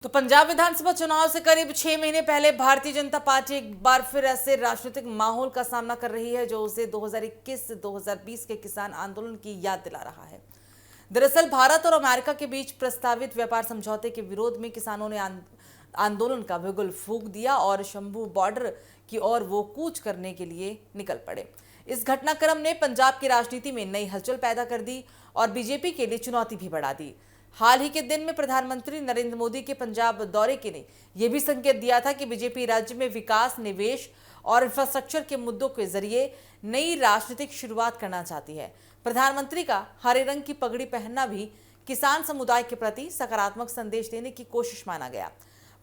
तो पंजाब विधानसभा चुनाव से करीब 6 महीने पहले भारतीय जनता पार्टी एक बार फिर ऐसे राजनीतिक माहौल का सामना कर रही है जो उसे 2021-2020 के किसान आंदोलन की याद दिला रहा है। दरअसल भारत और अमेरिका के बीच प्रस्तावित व्यापार समझौते के विरोध में किसानों ने आंदोलन का बिगुल फूंक दिया और शंभू बॉर्डर की ओर वो कूच करने के लिए निकल पड़े। इस घटनाक्रम ने पंजाब की राजनीति में नई हलचल पैदा कर दी और बीजेपी के लिए चुनौती भी बढ़ा दी। हाल ही के दिन में प्रधानमंत्री नरेंद्र मोदी के पंजाब दौरे के ने यह भी संकेत दिया था कि बीजेपी राज्य में विकास, निवेश और इंफ्रास्ट्रक्चर के मुद्दों के जरिए नई राजनीतिक शुरुआत करना चाहती है। प्रधानमंत्री का हरे रंग की पगड़ी पहनना भी किसान समुदाय के प्रति सकारात्मक संदेश देने की कोशिश माना गया।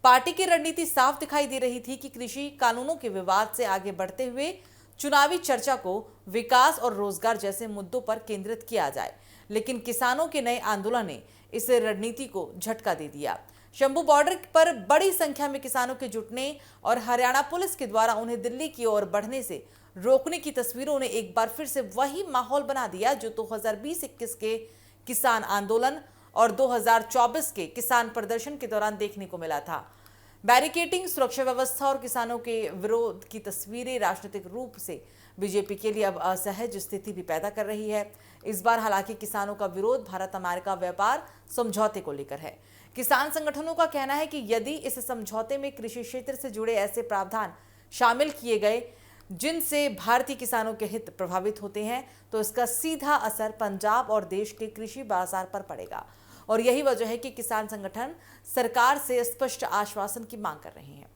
पार्टी की रणनीति साफ दिखाई दे रही थी कि कृषि कानूनों के विवाद से आगे बढ़ते हुए चुनावी चर्चा को विकास और रोजगार जैसे मुद्दों पर केंद्रित किया जाए, लेकिन किसानों के नए आंदोलन ने इस रणनीति को झटका दे दिया। शंभू बॉर्डर पर बड़ी संख्या में किसानों के जुटने और हरियाणा पुलिस के द्वारा उन्हें दिल्ली की ओर बढ़ने से रोकने की तस्वीरों ने एक बार फिर से वही माहौल बना दिया जो 2020-21 के किसान आंदोलन और 2024 के किसान प्रदर्शन के दौरान देखने को मिला था। बैरिकेडिंग, सुरक्षा व्यवस्था और किसानों के विरोध की तस्वीरें राजनीतिक रूप से बीजेपी के लिए अब असहज स्थिति भी पैदा कर रही है। इस बार हालांकि किसानों का विरोध भारत अमेरिका व्यापार समझौते को लेकर है। किसान संगठनों का कहना है कि यदि इस समझौते में कृषि क्षेत्र से जुड़े ऐसे प्रावधान शामिल किए गए जिनसे भारतीय किसानों के हित प्रभावित होते हैं तो इसका सीधा असर पंजाब और देश के कृषि बाजार पर पड़ेगा। और यही वजह है कि किसान संगठन सरकार से स्पष्ट आश्वासन की मांग कर रहे हैं।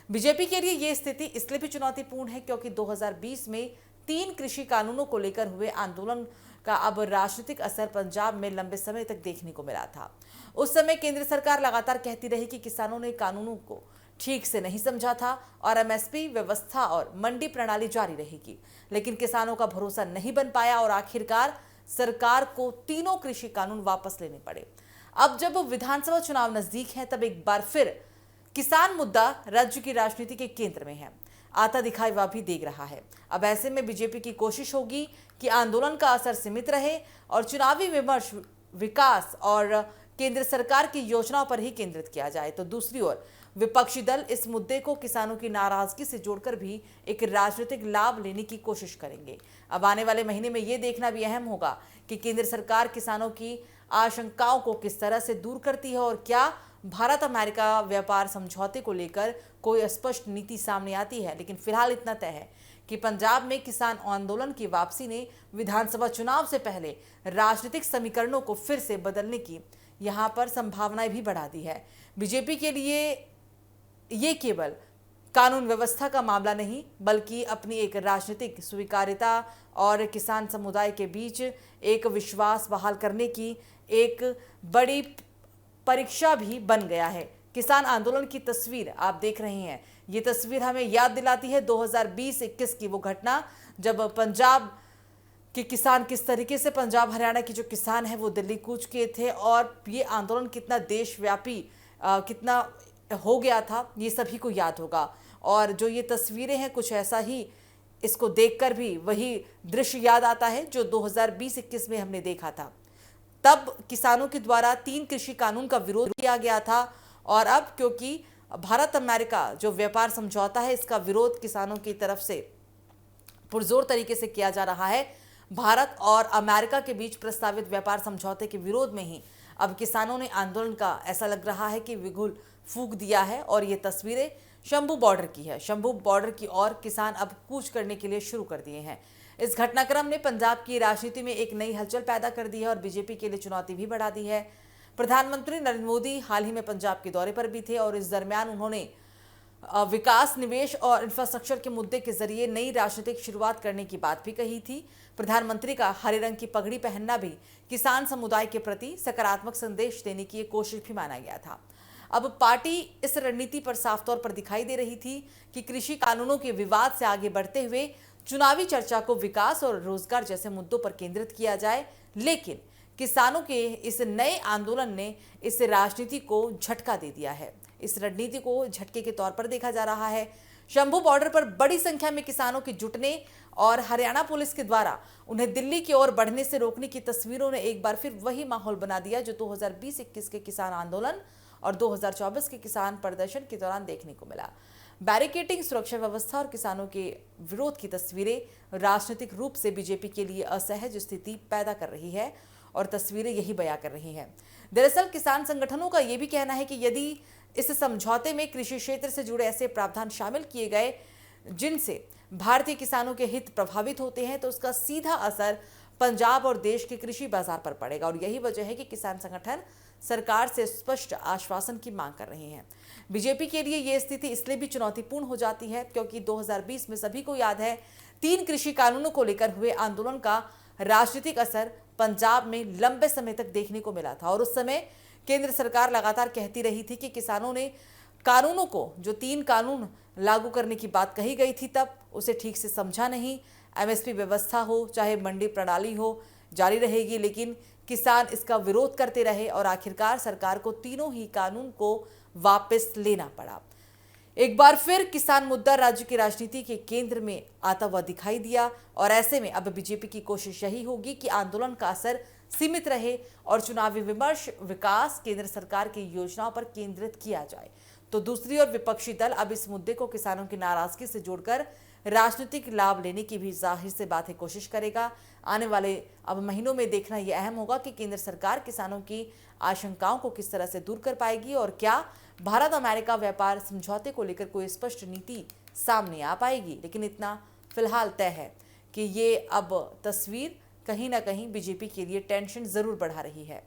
बीजेपी के लिए यह स्थिति इसलिए भी चुनौतीपूर्ण है क्योंकि 2020 में 3 कृषि कानूनों को लेकर हुए आंदोलन का अब राजनीतिक असर पंजाब में लंबे समय तक देखने को मिला था। उस समय केंद्र सरकार लगातार कहती रही कि किसानों ने कानूनों को ठीक से नहीं समझा था और एमएसपी व्यवस्था और मंडी प्रणाली जारी रहेगी, लेकिन किसानों का भरोसा नहीं बन पाया और आखिरकार सरकार को तीनों कृषि कानून वापस लेने पड़े। अब जब विधानसभा चुनाव नजदीक है तब एक बार फिर किसान मुद्दा राज्य की राजनीति के केंद्र में है, आता दिखाई वह भी देख रहा है। अब ऐसे में बीजेपी की कोशिश होगी कि आंदोलन का असर सीमित रहे और चुनावी विमर्श विकास और केंद्र सरकार की योजनाओं पर ही केंद्रित किया जाए, तो दूसरी ओर विपक्षी दल इस मुद्दे को किसानों की नाराजगी से जोड़कर भी एक राजनीतिक लाभ लेने की कोशिश करेंगे। अब आने वाले महीने में यह देखना भी अहम होगा कि केंद्र सरकार किसानों की आशंकाओं को किस तरह से दूर करती है और क्या भारत अमेरिका व्यापार समझौते को लेकर कोई स्पष्ट नीति सामने आती है। लेकिन फिलहाल इतना तय है कि पंजाब में किसान आंदोलन की वापसी ने विधानसभा चुनाव से पहले राजनीतिक समीकरणों को फिर से बदलने की यहां पर संभावनाएं भी बढ़ा दी है। बीजेपी के लिए ये केवल कानून व्यवस्था का मामला नहीं बल्कि अपनी एक राजनीतिक स्वीकार्यता और किसान समुदाय के बीच एक विश्वास बहाल करने की एक बड़ी परीक्षा भी बन गया है। किसान आंदोलन की तस्वीर आप देख रहे हैं, ये तस्वीर हमें याद दिलाती है 2020-21 की वो घटना जब पंजाब के किसान किस तरीके से पंजाब हरियाणा के जो किसान हैं वो दिल्ली कूच किए थे और ये आंदोलन कितना देशव्यापी कितना हो गया था ये सभी को याद होगा। और जो ये तस्वीरें हैं कुछ ऐसा ही, इसको देखकर भी वही दृश्य याद आता है जो 2020-21 में हमने देखा था। तब किसानों के द्वारा 3 कृषि कानून का विरोध किया गया था और अब क्योंकि भारत अमेरिका जो व्यापार समझौता है इसका विरोध किसानों की तरफ से पुरजोर तरीके से किया जा रहा है। भारत और अमेरिका के बीच प्रस्तावित व्यापार समझौते के विरोध में ही अब किसानों ने आंदोलन का ऐसा लग रहा है कि बिगुल फूंक दिया है और ये तस्वीरें शंभू बॉर्डर की है। शंभू बॉर्डर की ओर किसान अब कूच करने के लिए शुरू कर दिए हैं। इस घटनाक्रम ने पंजाब की राजनीति में एक नई हलचल पैदा कर दी है और बीजेपी के लिए चुनौती भी बढ़ा दी है। प्रधानमंत्री नरेंद्र मोदी हाल ही में पंजाब के दौरे पर भी थे और इस दरमियान उन्होंने विकास, निवेश और इंफ्रास्ट्रक्चर के मुद्दे के जरिए नई राजनीतिक शुरुआत करने की बात भी कही थी। प्रधानमंत्री का हरे रंग की पगड़ी पहनना भी किसान समुदाय के प्रति सकारात्मक संदेश देने की एक कोशिश भी माना गया था। अब पार्टी इस रणनीति पर साफ तौर पर दिखाई दे रही थी कि कृषि कानूनों के विवाद से आगे बढ़ते हुए चुनावी चर्चा को विकास और रोजगार जैसे मुद्दों पर केंद्रित किया जाए, लेकिन किसानों के इस नए आंदोलन ने इस राजनीति को झटका दे दिया है। इस रणनीति को झटके के तौर पर देखा जा रहा है। शंभू बॉर्डर पर बड़ी संख्या में किसानों के जुटने और हरियाणा पुलिस के द्वारा उन्हें दिल्ली की ओर बढ़ने से रोकने की तस्वीरों ने एक बार फिर वही माहौल बना दिया जो 2020-21 के किसान आंदोलन और 2024 के किसान प्रदर्शन के दौरान देखने को मिला। बैरिकेडिंग, सुरक्षा व्यवस्था और किसानों के विरोध की तस्वीरें राजनीतिक रूप से बीजेपी के लिए असहज स्थिति पैदा कर रही है और तस्वीरें यही बयां कर रही हैं। दरअसल किसान संगठनों का यह भी कहना है कि यदि इस समझौते में कृषि क्षेत्र से जुड़े ऐसे प्रावधान शामिल किए गए जिनसे भारतीय किसानों के हित प्रभावित होते हैं, तो उसका सीधा असर पंजाब और देश के कृषि बाजार पर पड़ेगा। और यही वजह है कि किसान संगठन सरकार से स्पष्ट आश्वासन की मांग कर रहे हैं। बीजेपी के लिए यह स्थिति इसलिए भी चुनौतीपूर्ण हो जाती है क्योंकि 2020 में सभी को याद है 3 कृषि कानूनों को लेकर हुए आंदोलन का राजनीतिक असर पंजाब में लंबे समय तक देखने को मिला था। और उस समय केंद्र सरकार लगातार कहती रही थी कि किसानों ने कानूनों को, जो 3 कानून लागू करने की बात कही गई थी, तब उसे ठीक से समझा नहीं। एमएसपी व्यवस्था हो चाहे मंडी प्रणाली हो, जारी रहेगी, लेकिन किसान इसका विरोध करते रहे और आखिरकार सरकार को तीनों ही कानून को वापस लेना पड़ा। एक बार फिर किसान मुद्दा राज्य की राजनीति के केंद्र में आता हुआ दिखाई दिया और ऐसे में अब बीजेपी की कोशिश यही होगी कि आंदोलन का असर सीमित रहे और चुनावी विमर्श, विकास, केंद्र सरकार की योजनाओं पर केंद्रित किया जाए। तो दूसरी ओर विपक्षी दल अब इस मुद्दे को किसानों की नाराजगी से जोड़कर राजनीतिक लाभ लेने की भी जाहिर से बात है कोशिश करेगा। आने वाले अब महीनों में देखना यह अहम होगा कि केंद्र सरकार किसानों की आशंकाओं को किस तरह से दूर कर पाएगी और क्या भारत अमेरिका व्यापार समझौते को लेकर कोई स्पष्ट नीति सामने आ पाएगी। लेकिन इतना फिलहाल तय है कि ये अब तस्वीर कहीं ना कहीं बीजेपी के लिए टेंशन जरूर बढ़ा रही है।